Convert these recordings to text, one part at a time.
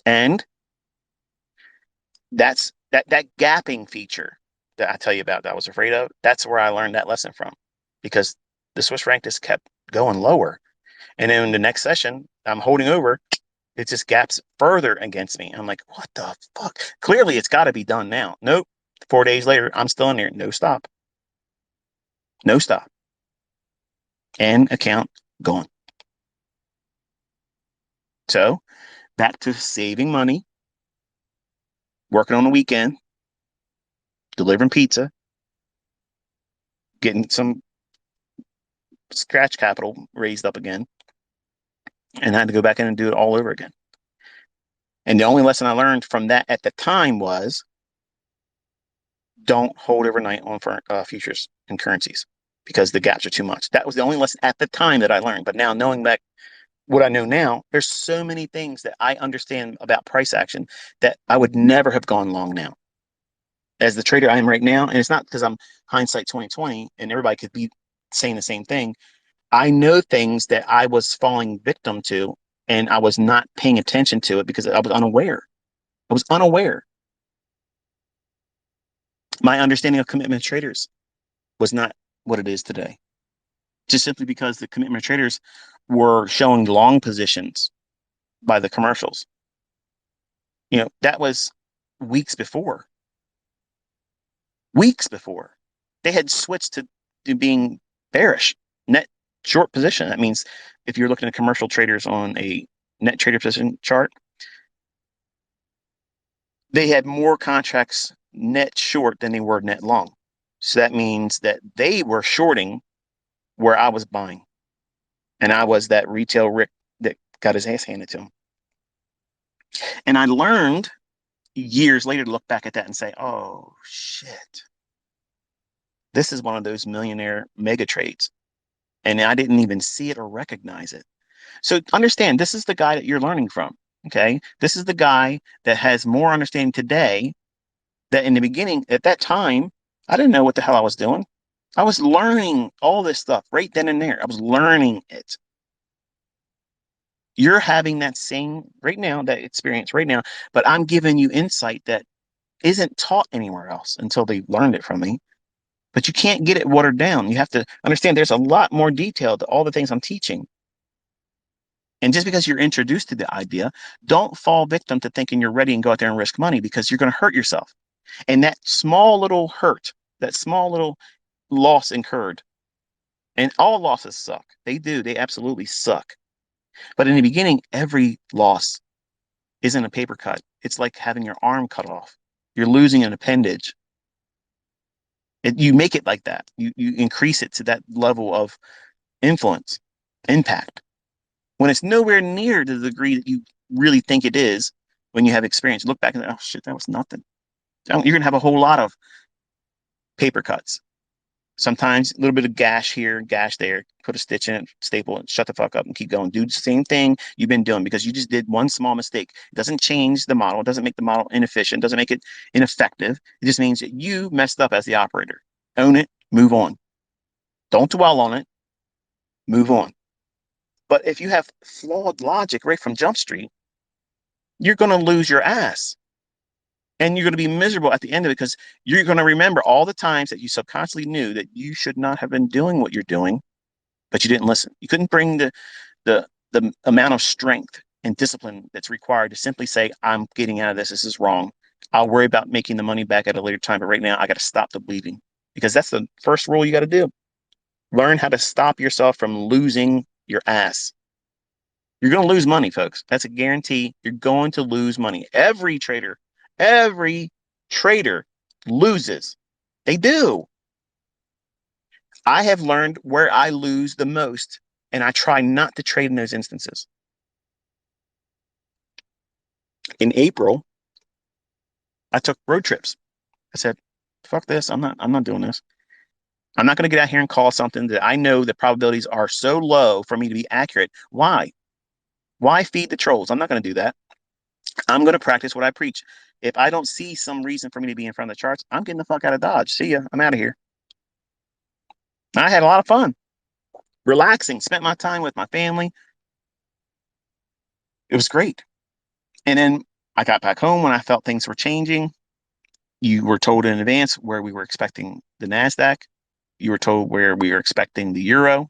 And that gapping feature that I tell you about that I was afraid of. That's where I learned that lesson from, because the Swiss franc just kept going lower. And then in the next session, I'm holding over. It just gaps further against me. I'm like, what the fuck? Clearly, it's got to be done now. Nope. 4 days later, I'm still in there. No stop. No stop. And account gone. So back to saving money, working on the weekend, delivering pizza, getting some scratch capital raised up again, and I had to go back in and do it all over again. And the only lesson I learned from that at the time was don't hold overnight on futures and currencies because the gaps are too much. That was the only lesson at the time that I learned. But now, knowing back what I know now, there's so many things that I understand about price action that I would never have gone long now. As the trader I am right now, and it's not because I'm hindsight 2020 and everybody could be saying the same thing. I know things that I was falling victim to and I was not paying attention to it because I was unaware. I was unaware. My understanding of commitment traders was not what it is today, just simply because the commitment traders were showing long positions by the commercials. That was weeks before, weeks before they had switched to being bearish, net short position. That means if you're looking at commercial traders on a net trader position chart, they had more contracts net short than they were net long. So that means that they were shorting where I was buying. And I was that retail Rick that got his ass handed to him. And I learned years later to look back at that and say, oh, shit, this is one of those millionaire mega trades. And I didn't even see it or recognize it. So understand, this is the guy that you're learning from. Okay. This is the guy that has more understanding today that in the beginning, at that time, I didn't know what the hell I was doing. I was learning all this stuff right then and there. I was learning it. You're having that same right now, that experience right now, but I'm giving you insight that isn't taught anywhere else until they learned it from me. But you can't get it watered down. You have to understand there's a lot more detail to all the things I'm teaching. And just because you're introduced to the idea, don't fall victim to thinking you're ready and go out there and risk money because you're going to hurt yourself. And that small little hurt, that small little loss incurred, and all losses suck. They do. They absolutely suck. But in the beginning, every loss isn't a paper cut. It's like having your arm cut off. You're losing an appendage. You make it like that. You increase it to that level of influence, impact, when it's nowhere near to the degree that you really think it is when you have experience. Look back and oh shit, that was nothing. You're gonna have a whole lot of paper cuts. Sometimes a little bit of gash here, gash there, put a stitch in it, staple it, shut the fuck up and keep going. Do the same thing you've been doing because you just did one small mistake. It doesn't change the model. It doesn't make the model inefficient. It doesn't make it ineffective. It just means that you messed up as the operator. Own it, move on. Don't dwell on it, move on. But if you have flawed logic right from Jump Street, you're going to lose your ass and you're going to be miserable at the end of it because you're going to remember all the times that you subconsciously knew that you should not have been doing what you're doing, but you didn't listen. You couldn't bring the amount of strength and discipline that's required to simply say, I'm getting out of this. This is wrong. I'll worry about making the money back at a later time. But right now, I got to stop the bleeding because that's the first rule you got to do. Learn how to stop yourself from losing your ass. You're going to lose money, folks. That's a guarantee. You're going to lose money. Every trader loses. They do. I have learned where I lose the most, and I try not to trade in those instances. In April, I took road trips. I said, fuck this. I'm not doing this. I'm not going to get out here and call something that I know the probabilities are so low for me to be accurate. Why? Why feed the trolls? I'm not going to do that. I'm going to practice what I preach. If I don't see some reason for me to be in front of the charts, I'm getting the fuck out of Dodge. See ya. I'm out of here. I had a lot of fun, relaxing, spent my time with my family. It was great. And then I got back home when I felt things were changing. You were told in advance where we were expecting the NASDAQ. You were told where we were expecting the euro,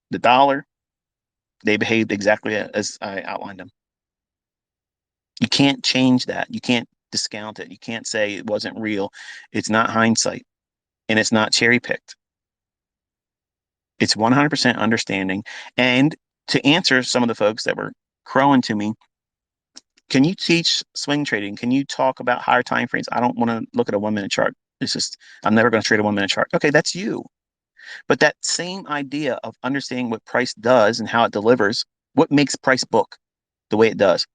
the dollar. They behaved exactly as I outlined them. You can't change that. You can't discount it. You can't say it wasn't real. It's not hindsight and it's not cherry picked. It's 100% understanding. And to answer some of the folks that were crowing to me, can you teach swing trading? Can you talk about higher time frames? I don't want to look at a 1 minute chart. It's just, I'm never going to trade a 1 minute chart. Okay, that's you. But that same idea of understanding what price does and how it delivers, what makes price book the way it does,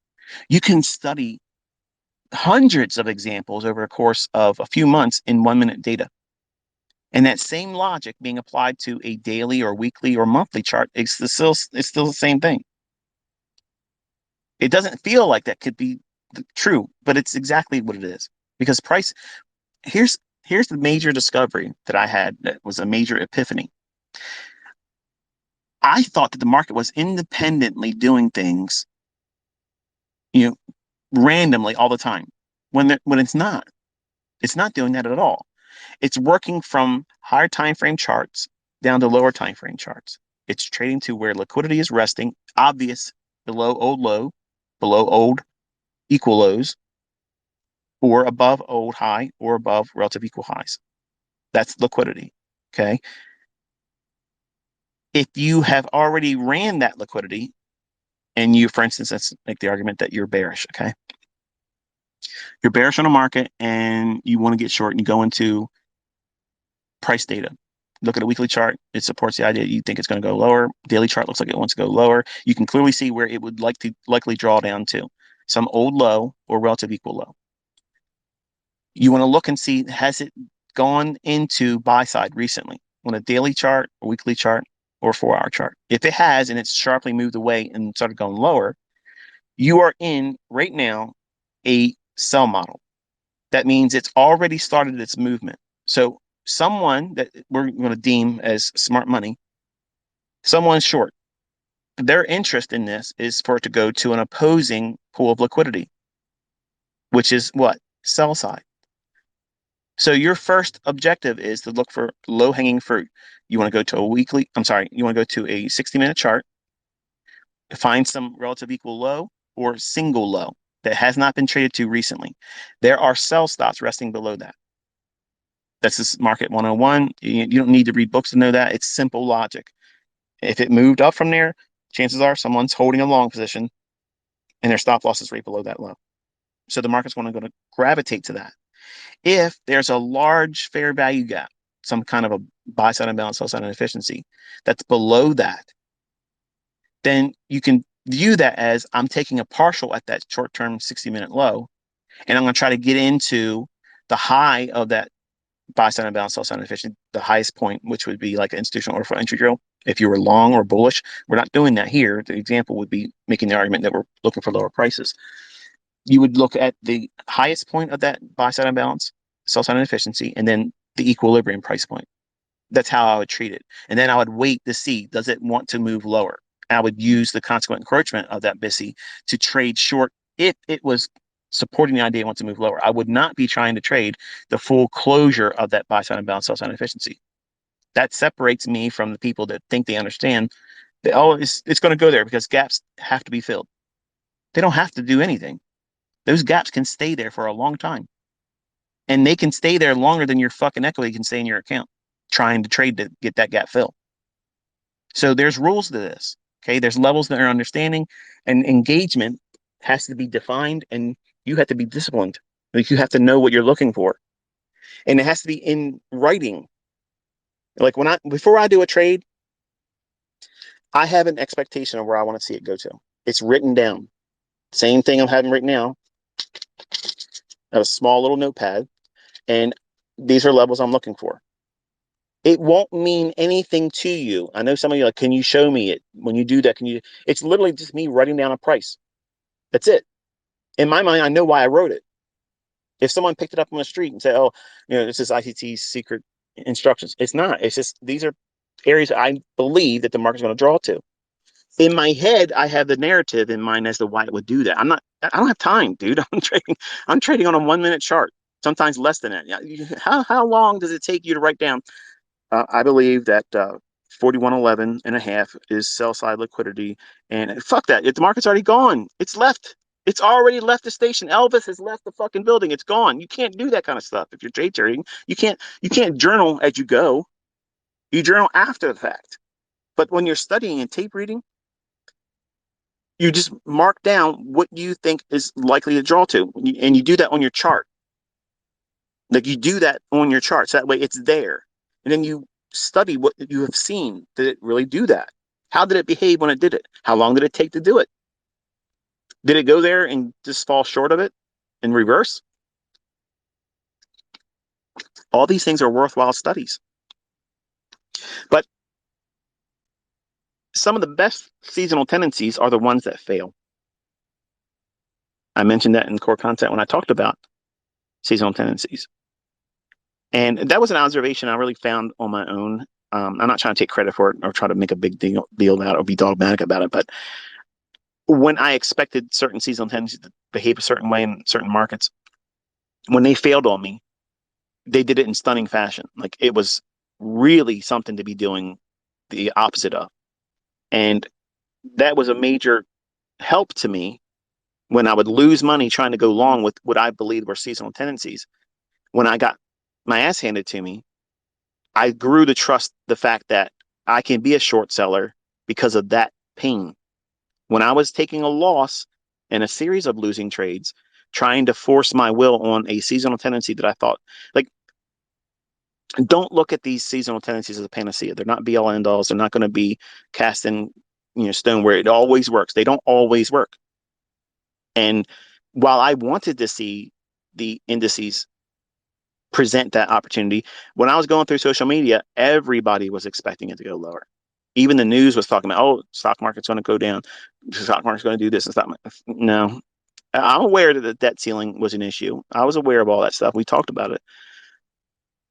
you can study hundreds of examples over a course of a few months in 1 minute data. And that same logic being applied to a daily or weekly or monthly chart, it's still the same thing. It doesn't feel like that could be true, but it's exactly what it is. Because price, here's here's the major discovery that I had that was a major epiphany. I thought that the market was independently doing things, you know, randomly all the time. When it's not. It's not doing that at all. It's working from higher time frame charts down to lower time frame charts. It's trading to where liquidity is resting, obvious below old low, below old equal lows, or above old high, or above relative equal highs. That's liquidity. Okay. If you have already ran that liquidity, and you, for instance, let's make the argument that you're bearish. Okay. You're bearish on a market and you want to get short and you go into price data. Look at a weekly chart. It supports the idea that you think it's going to go lower. Daily chart looks like it wants to go lower. You can clearly see where it would likely draw down to some old low or relative equal low. You want to look and see, has it gone into buy side recently on a daily chart, a weekly chart, or 4 hour chart? If it has and it's sharply moved away and started going lower, you are in right now a sell model. That means it's already started its movement. So someone that we're going to deem as smart money, someone's short. Their interest in this is for it to go to an opposing pool of liquidity, which is what? Sell side. So your first objective is to look for low-hanging fruit. You want to go to a weekly, I'm sorry, you want to go to a 60-minute chart, find some relative equal low or single low that has not been traded to recently. There are sell stops resting below that. That's this market 101. You don't need to read books to know that. It's simple logic. If it moved up from there, chances are someone's holding a long position and their stop loss is right below that low. So the market's going to gravitate to that. If there's a large fair value gap, some kind of a buy side imbalance, sell side inefficiency that's below that, then you can view that as I'm taking a partial at that short-term 60-minute low, and I'm going to try to get into the high of that buy side imbalance, sell side inefficient, the highest point, which would be like an institutional order for entry drill. If you were long or bullish, we're not doing that here. The example would be making the argument that we're looking for lower prices. You would look at the highest point of that buy side imbalance, sell side inefficiency, and then the equilibrium price point. That's how I would treat it. And then I would wait to see, does it want to move lower? I would use the consequent encroachment of that BISI to trade short if it was supporting the idea it wants to move lower. I would not be trying to trade the full closure of that buy side imbalance, sell side inefficiency. That separates me from the people that think they understand that, oh, it's going to go there because gaps have to be filled. They don't have to do anything. Those gaps can stay there for a long time. And they can stay there longer than your fucking equity can stay in your account trying to trade to get that gap filled. So there's rules to this. Okay. There's levels that are understanding, and engagement has to be defined, and you have to be disciplined. Like, you have to know what you're looking for. And it has to be in writing. Like, before I do a trade, I have an expectation of where I want to see it go to. It's written down. Same thing I'm having right now. I have a small little notepad, and these are levels I'm looking for. It won't mean anything to you. I know some of you are like, can you show me it? When you do that, it's literally just me writing down a price. That's it. In my mind, I know why I wrote it. If someone picked it up on the street and said, oh, this is ICT's secret instructions. It's not. It's just, these are areas I believe that the market's going to draw to. In my head, I have the narrative in mind as to why it would do that. I'm not I don't have time, dude. I'm trading on a 1 minute chart, sometimes less than that. Yeah, how long does it take you to write down? I believe that 4111 and a half is sell side liquidity. And fuck that. If the market's already gone, it's left. It's already left the station. Elvis has left the fucking building. It's gone. You can't do that kind of stuff. If you're day trading, you can't journal as you go. You journal after the fact. But when you're studying and tape reading, you just mark down what you think is likely to draw to. And you do that on your chart. Like you do that on your charts. That way it's there. And then you study what you have seen. Did it really do that? How did it behave when it did it? How long did it take to do it? Did it go there and just fall short of it in reverse? All these things are worthwhile studies. But some of the best seasonal tendencies are the ones that fail. I mentioned that in core content when I talked about seasonal tendencies. And that was an observation I really found on my own. I'm not trying to take credit for it or try to make a big deal about it or be dogmatic about it, but when I expected certain seasonal tendencies to behave a certain way in certain markets, when they failed on me, they did it in stunning fashion. Like it was really something to be doing the opposite of. And that was a major help to me when I would lose money trying to go long with what I believed were seasonal tendencies. When I got my ass handed to me, I grew to trust the fact that I can be a short seller because of that pain. When I was taking a loss in a series of losing trades, trying to force my will on a seasonal tendency that I thought, like, don't look at these seasonal tendencies as a panacea. They're not be all end alls. They're not going to be cast in, stone where it always works. They don't always work. And while I wanted to see the indices present that opportunity, when I was going through social media, everybody was expecting it to go lower. Even the news was talking about, oh, stock market's going to go down. The stock market's going to do this and stuff. No, I'm aware that the debt ceiling was an issue. I was aware of all that stuff. We talked about it.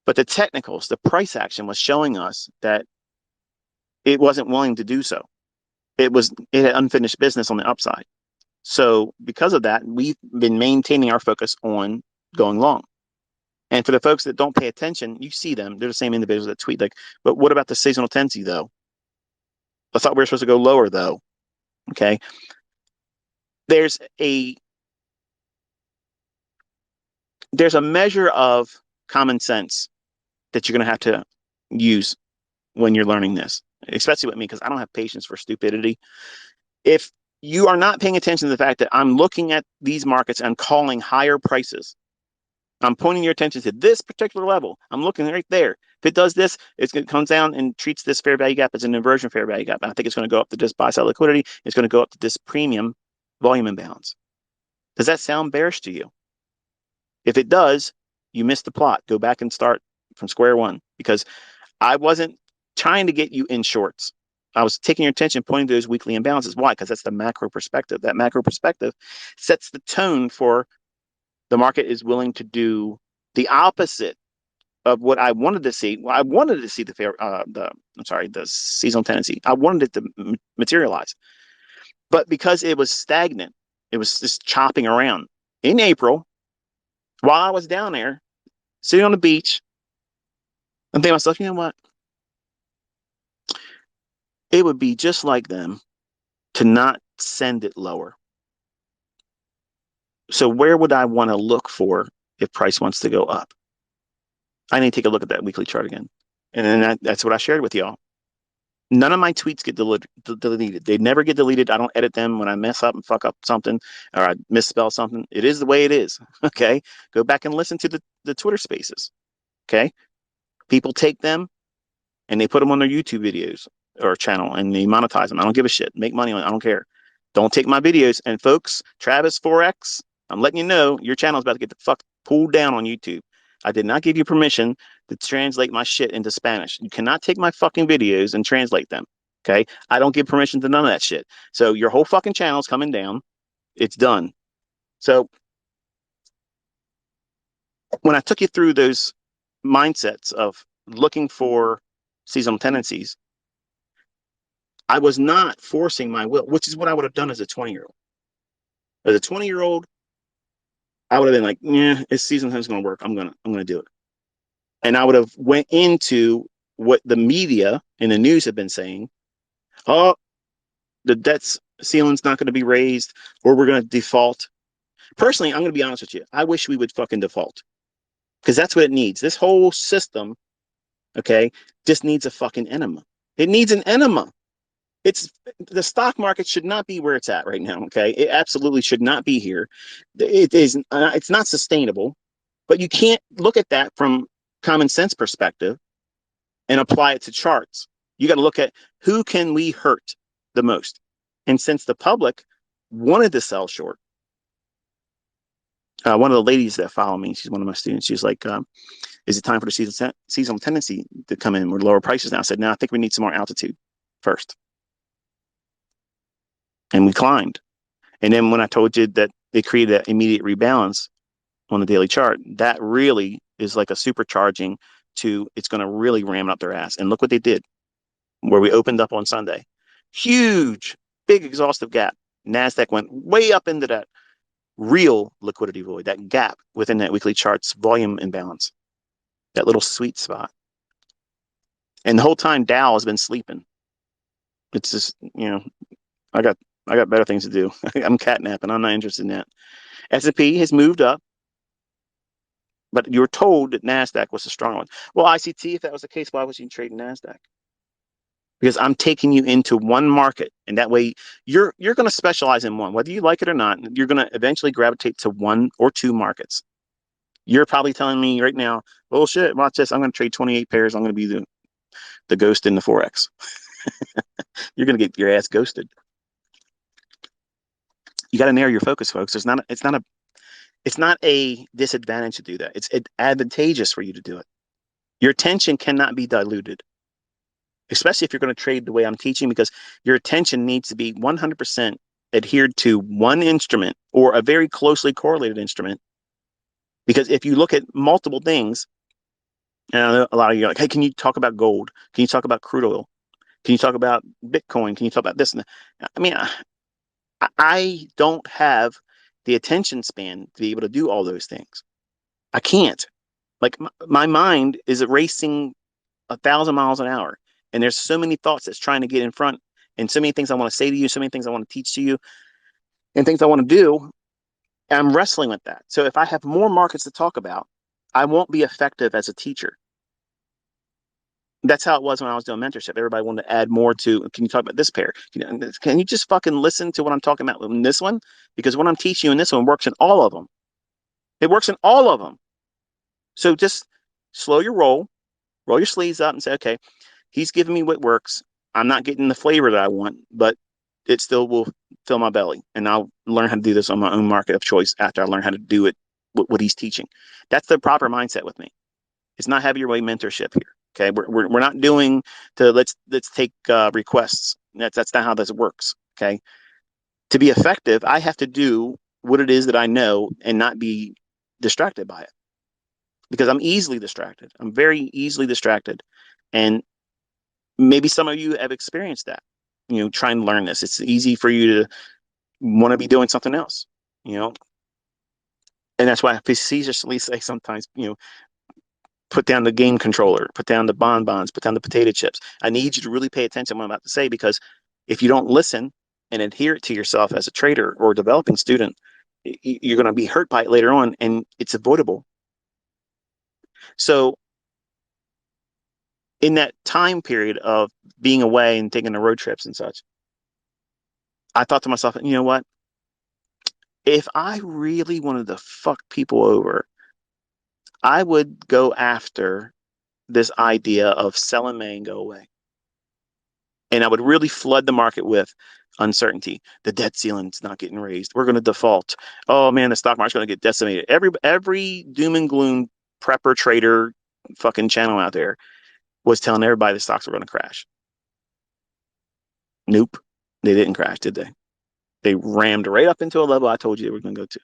But the technicals, the price action was showing us that it wasn't willing to do so. It had unfinished business on the upside. So because of that, we've been maintaining our focus on going long. And for the folks that don't pay attention, you see them. They're the same individuals that tweet like, but what about the seasonal tendency though? I thought we were supposed to go lower though. Okay. There's a there's a measure of common sense that you're going to have to use when you're learning this, especially with me, because I don't have patience for stupidity. If you are not paying attention to the fact that I'm looking at these markets and calling higher prices, I'm pointing your attention to this particular level. I'm looking right there. If it does this, it comes down and treats this fair value gap as an inversion fair value gap. I think it's going to go up to this buy side liquidity. It's going to go up to this premium volume imbalance. Does that sound bearish to you? If it does, you missed the plot. Go back and start from square one, because I wasn't trying to get you in shorts. I was taking your attention, pointing to those weekly imbalances. Why? Because that's the macro perspective. That macro perspective sets the tone for the market is willing to do the opposite of what I wanted to see. Well, I wanted to see the seasonal tendency. I wanted it to materialize, but because it was stagnant, it was just chopping around. In April, while I was down there sitting on the beach, I'm thinking to myself, you know what? It would be just like them to not send it lower. So where would I want to look for if price wants to go up? I need to take a look at that weekly chart again. And then that's what I shared with y'all. None of my tweets get deleted. They never get deleted. I don't edit them when I mess up and fuck up something or I misspell something. It is the way it is. Okay. Go back and listen to the Twitter spaces. Okay. People take them and they put them on their YouTube videos or channel and they monetize them. I don't give a shit. Make money on it. I don't care. Don't take my videos. And folks, Travis Forex, I'm letting you know your channel is about to get the fuck pulled down on YouTube. I did not give you permission to translate my shit into Spanish. You cannot take my fucking videos and translate them. Okay. I don't give permission to none of that shit. So your whole fucking channel's coming down. It's done. So when I took you through those mindsets of looking for seasonal tendencies, I was not forcing my will, which is what I would have done as a 20-year-old. As a 20-year-old, I would have been like, yeah, this season is going to work. I'm gonna do it. And I would have went into what the media and the news have been saying. Oh, the debt ceiling's not going to be raised, or we're going to default. Personally, I'm going to be honest with you. I wish we would fucking default, because that's what it needs. This whole system, okay, just needs a fucking enema. It needs an enema. It's the stock market should not be where it's at right now. Okay, it absolutely should not be here. It is. It's not sustainable. But you can't look at that from common sense perspective and apply it to charts. You got to look at who can we hurt the most. And since the public wanted to sell short, one of the ladies that follow me, she's one of my students. She's like, "Is it time for the seasonal tendency to come in with lower prices now?" I said, "No, I think we need some more altitude first." And we climbed. And then when I told you that they created an immediate rebalance on the daily chart, that really is like a supercharging to it's going to really ram up their ass. And look what they did where we opened up on Sunday. Huge, big exhaustive gap. NASDAQ went way up into that real liquidity void, that gap within that weekly chart's volume imbalance, that little sweet spot. And the whole time Dow has been sleeping. It's just, I got I got better things to do. I'm catnapping. I'm not interested in that. S&P has moved up, but you were told that NASDAQ was the strong one. Well, ICT, if that was the case, why was you trading NASDAQ? Because I'm taking you into one market, and that way you're going to specialize in one, whether you like it or not. You're going to eventually gravitate to one or two markets. You're probably telling me right now, bullshit, watch this. I'm going to trade 28 pairs. I'm going to be the ghost in the Forex. You're going to get your ass ghosted. You got to narrow your focus, folks. It's not a disadvantage to do that. It's advantageous for you to do it. Your attention cannot be diluted, especially if you're going to trade the way I'm teaching, because your attention needs to be 100% adhered to one instrument or a very closely correlated instrument. Because if you look at multiple things, and a lot of you are like, hey, can you talk about gold? Can you talk about crude oil? Can you talk about Bitcoin? Can you talk about this and that? I mean, I don't have the attention span to be able to do all those things. I can't. Like my mind is racing 1,000 miles an hour, and there's so many thoughts that's trying to get in front, and so many things I want to say to you, so many things I want to teach to you, and things I want to do. I'm wrestling with that. So if I have more markets to talk about, I won't be effective as a teacher. That's how it was when I was doing mentorship. Everybody wanted to add more to, can you talk about this pair? Can you just fucking listen to what I'm talking about in this one? Because what I'm teaching you in this one works in all of them. It works in all of them. So just slow your roll your sleeves up and say, okay, he's giving me what works. I'm not getting the flavor that I want, but it still will fill my belly. And I'll learn how to do this on my own market of choice after I learn how to do it, what he's teaching. That's the proper mindset with me. It's not have your way mentorship here. Okay, we're not doing to let's take requests. That's not how this works. Okay, to be effective, I have to do what it is that I know and not be distracted by it, because I'm easily distracted. I'm very easily distracted, and maybe some of you have experienced that. Trying to learn this, it's easy for you to want to be doing something else. You know, and that's why I facetiously say sometimes, put down the game controller, put down the bonbons, put down the potato chips. I need you to really pay attention to what I'm about to say, because if you don't listen and adhere to yourself as a trader or developing student, you're going to be hurt by it later on, and it's avoidable. So in that time period of being away and taking the road trips and such, I thought to myself, you know what? If I really wanted to fuck people over, I would go after this idea of sell in May and go away. And I would really flood the market with uncertainty. The debt ceiling's not getting raised. We're going to default. Oh man, the stock market's going to get decimated. Every doom and gloom prepper trader fucking channel out there was telling everybody the stocks were going to crash. Nope, they didn't crash, did they? They rammed right up into a level I told you they were going to go to.